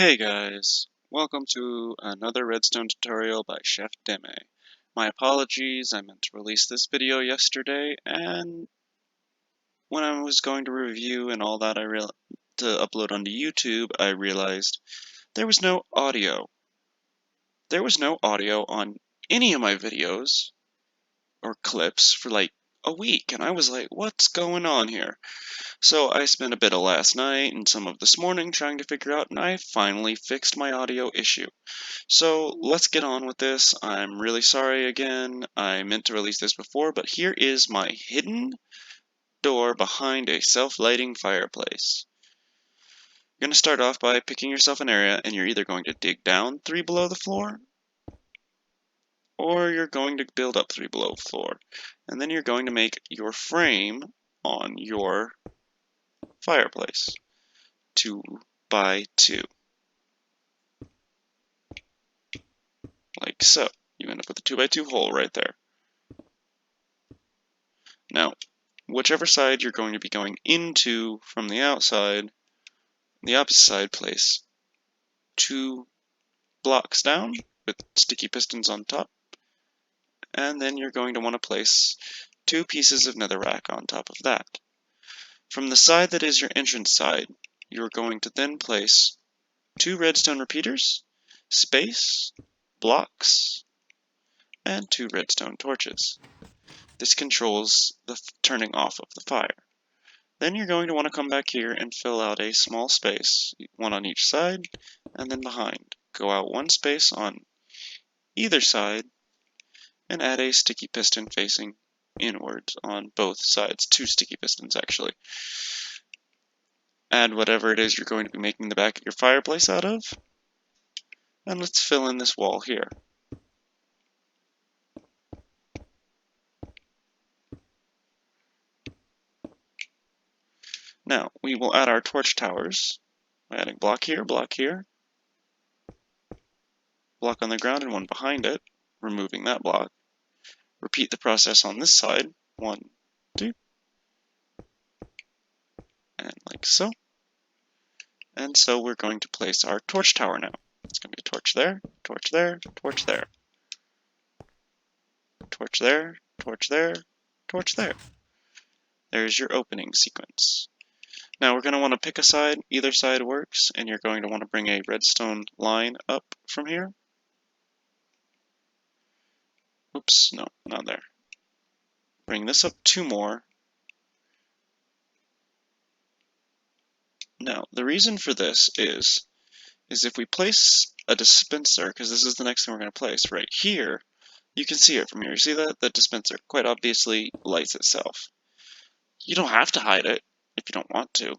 Hey guys, welcome to another redstone tutorial by Chef Dimi. My apologies, I meant to release this video yesterday, and when I was going to review and all that to upload onto YouTube, I realized there was no audio. There was no audio on any of my videos or clips for like a week, and I was like, what's going on here? So I spent a bit of last night and some of this morning trying to figure out, and I finally fixed my audio issue. So let's get on with this. I'm really sorry again. I meant to release this before, but here is my hidden door behind a self-lighting fireplace. You're going to start off by picking yourself an area, and you're either going to dig down 3 below the floor, or you're going to build up 3 below the floor. And then you're going to make your frame on your fireplace, 2 by 2, like so. You end up with a 2 by 2 hole right there. Now, whichever side you're going to be going into from the outside, the opposite side, place 2 blocks down with sticky pistons on top, and then you're going to want to place 2 pieces of netherrack on top of that. From the side that is your entrance side, you're going to then place 2 redstone repeaters, space, blocks, and 2 redstone torches. This controls the turning off of the fire. Then you're going to want to come back here and fill out a small space, one on each side, and then behind. Go out 1 space on either side, and add a sticky piston facing inwards on both sides. 2 sticky pistons, actually. Add whatever it is you're going to be making the back of your fireplace out of, and let's fill in this wall here. Now, we will add our torch towers by adding block here, block on the ground, and one behind it, removing that block. Repeat the process on this side, 1, 2, and like so. And so we're going to place our torch tower now. It's going to be a torch there, torch there, torch there. Torch there, torch there, torch there. There's your opening sequence. Now we're going to want to pick a side, either side works, and you're going to want to bring a redstone line up from here. Oops, no, not there. Bring this up 2 more. Now, the reason for this is if we place a dispenser, because this is the next thing we're going to place, right here, you can see it from here. You see that? The dispenser quite obviously lights itself. You don't have to hide it if you don't want to,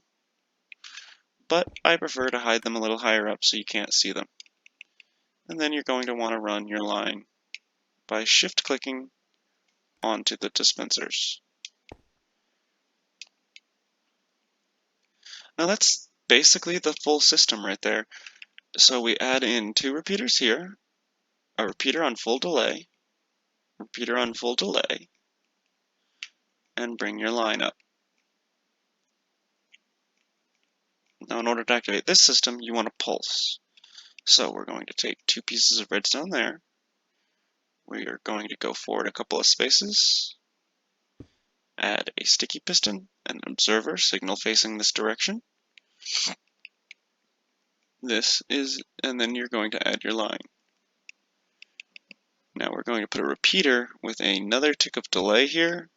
but I prefer to hide them a little higher up so you can't see them. And then you're going to want to run your line by shift-clicking onto the dispensers. Now that's basically the full system right there. So we add in 2 repeaters here, a repeater on full delay, repeater on full delay, and bring your line up. Now in order to activate this system, you want to pulse. So we're going to take 2 pieces of redstone there. We are going to go forward a couple of spaces, add a sticky piston, an observer signal facing this direction. And then you're going to add your line. Now we're going to put a repeater with another tick of delay here,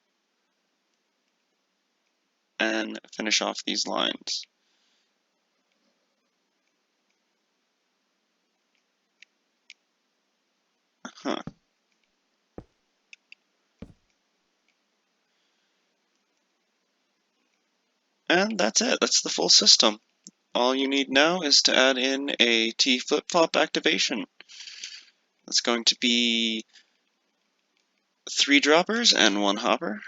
and finish off these lines. And that's it. That's the full system. All you need now is to add in a T flip-flop activation. That's going to be 3 droppers and 1 hopper.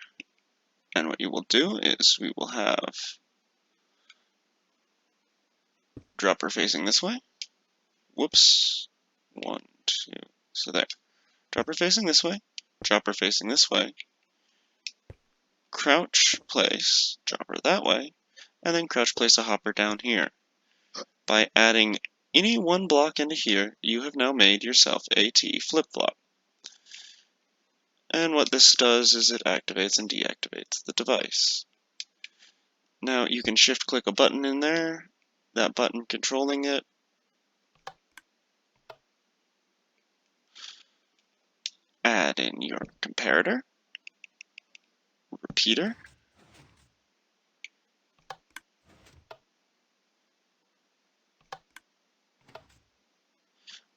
And what you will do is we will have dropper facing this way. Whoops. 1, 2. So there. Dropper facing this way. Dropper facing this way. Crouch place dropper that way. And then crouch place a hopper down here. By adding any one block into here, you have now made yourself a T flip-flop. And what this does is it activates and deactivates the device. Now you can shift-click a button in there, that button controlling it. Add in your comparator, repeater,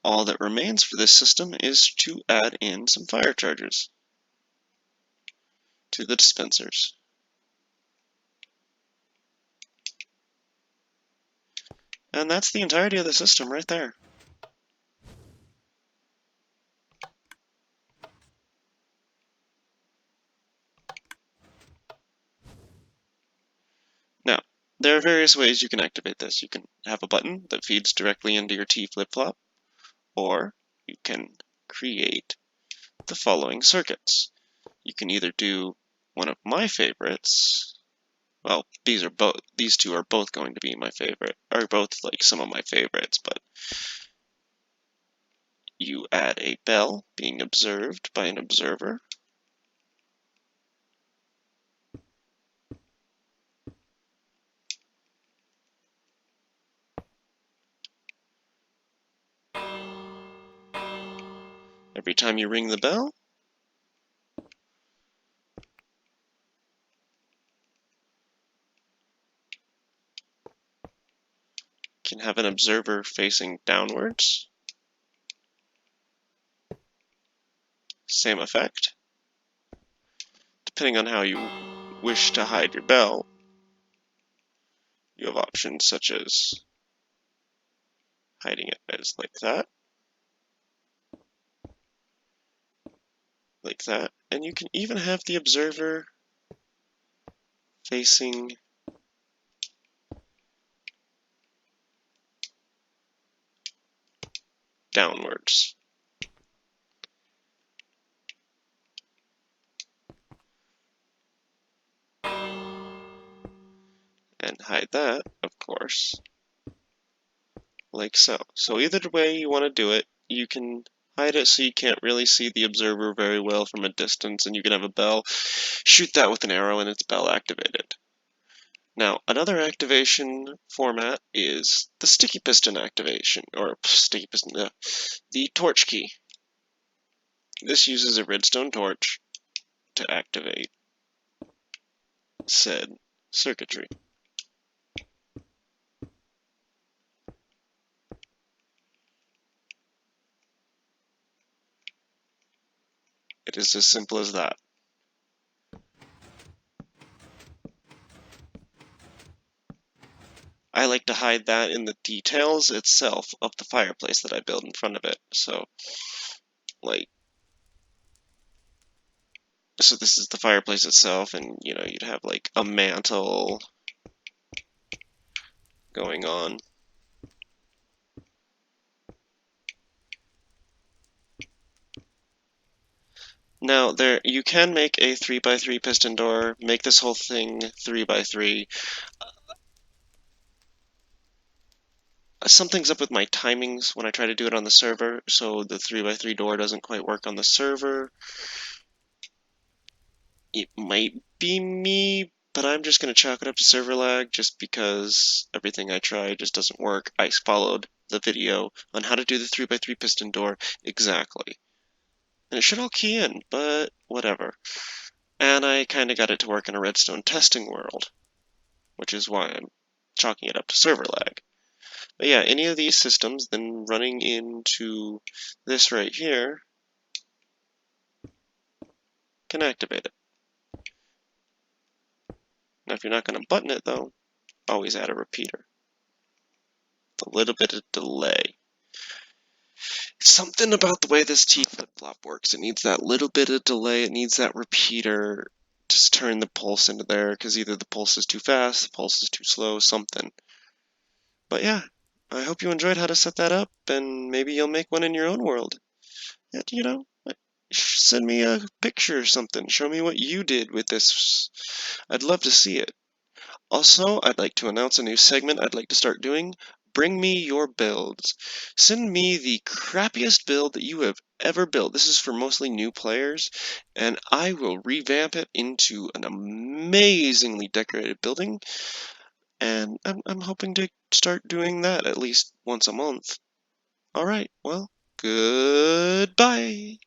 all that remains for this system is to add in some fire charges to the dispensers. And that's the entirety of the system right there. Now, there are various ways you can activate this. You can have a button that feeds directly into your T flip-flop, or you can create the following circuits. You can either do one of my favorites. Well, these two are both going to be my favorite, or both like some of my favorites, but you add a bell being observed by an observer. Every time you ring the bell, you can have an observer facing downwards. Same effect. Depending on how you wish to hide your bell, you have options such as hiding it as like that, and you can even have the observer facing downwards. And hide that, of course, like so. So either way you want to do it, you can hide it so you can't really see the observer very well from a distance, and you can have a bell. Shoot that with an arrow and it's bell activated. Now, another activation format is the sticky piston activation, or sticky piston, the torch key. This uses a redstone torch to activate said circuitry. It is as simple as that. I like to hide that in the details itself of the fireplace that I build in front of it. So this is the fireplace itself, and you'd have like a mantle going on. Now you can make a 3x3 piston door, make this whole thing 3x3. Something's up with my timings when I try to do it on the server, so the 3x3 door doesn't quite work on the server. It might be me, but I'm just going to chalk it up to server lag just because everything I try just doesn't work. I followed the video on how to do the 3x3 piston door exactly. And it should all key in, but whatever. And I kind of got it to work in a redstone testing world, which is why I'm chalking it up to server lag. But yeah, any of these systems then running into this right here can activate it. Now if you're not going to button it though, always add a repeater. With a little bit of delay. Something about the way this T flip-flop works. It needs that little bit of delay, it needs that repeater to turn the pulse into there, because either the pulse is too fast, the pulse is too slow, something. But yeah, I hope you enjoyed how to set that up, and maybe you'll make one in your own world. And, send me a picture or something. Show me what you did with this. I'd love to see it. Also, I'd like to announce a new segment I'd like to start doing, bring me your builds. Send me the crappiest build that you have ever built. This is for mostly new players, and I will revamp it into an amazingly decorated building, and I'm hoping to start doing that at least once a month. Alright, well, goodbye!